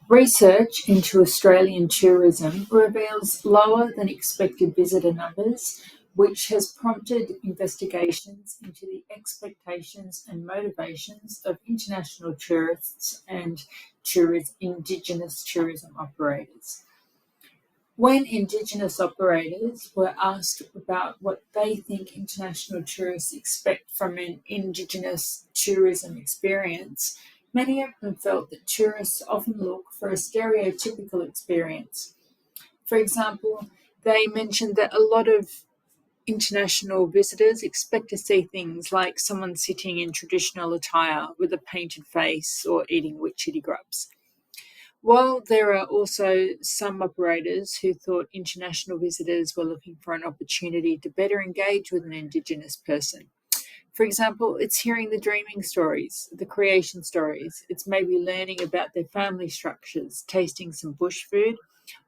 Research into Australian tourism reveals lower than expected visitor numbers, which has prompted investigations into the expectations and motivations of international tourists and Indigenous tourism operators. When Indigenous operators were asked about what they think international tourists expect from an Indigenous tourism experience, many of them felt that tourists often look for a stereotypical experience. For example, they mentioned that a lot of international visitors expect to see things like someone sitting in traditional attire with a painted face or eating witchetty grubs. While there are also some operators who thought international visitors were looking for an opportunity to better engage with an Indigenous person. For example, it's hearing the dreaming stories, the creation stories. It's maybe learning about their family structures, tasting some bush food,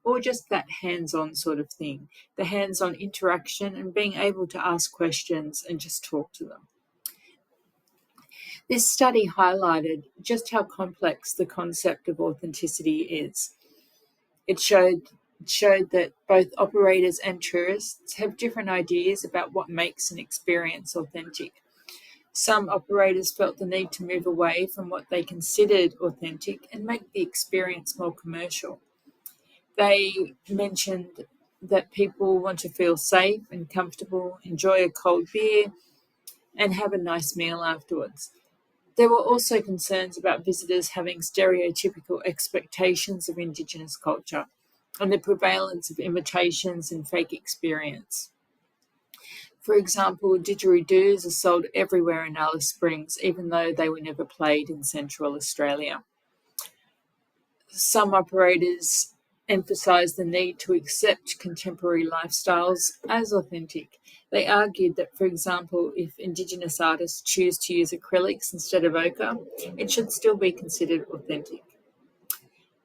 or just that hands-on sort of thing, the hands-on interaction and being able to ask questions and just talk to them. This study highlighted just how complex the concept of authenticity is. It showed that both operators and tourists have different ideas about what makes an experience authentic. Some operators felt the need to move away from what they considered authentic and make the experience more commercial. They mentioned that people want to feel safe and comfortable, enjoy a cold beer, and have a nice meal afterwards. There were also concerns about visitors having stereotypical expectations of Indigenous culture and the prevalence of imitations and fake experience. For example, didgeridoos are sold everywhere in Alice Springs, even though they were never played in Central Australia. Some operators emphasise the need to accept contemporary lifestyles as authentic. They argued that, for example, if Indigenous artists choose to use acrylics instead of ochre, it should still be considered authentic.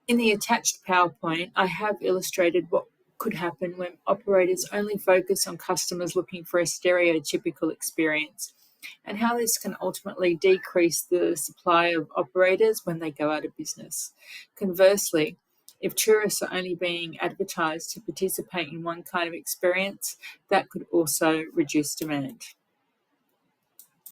In the attached PowerPoint, I have illustrated what could happen when operators only focus on customers looking for a stereotypical experience, and how this can ultimately decrease the supply of operators when they go out of business. Conversely, if tourists are only being advertised to participate in one kind of experience, that could also reduce demand.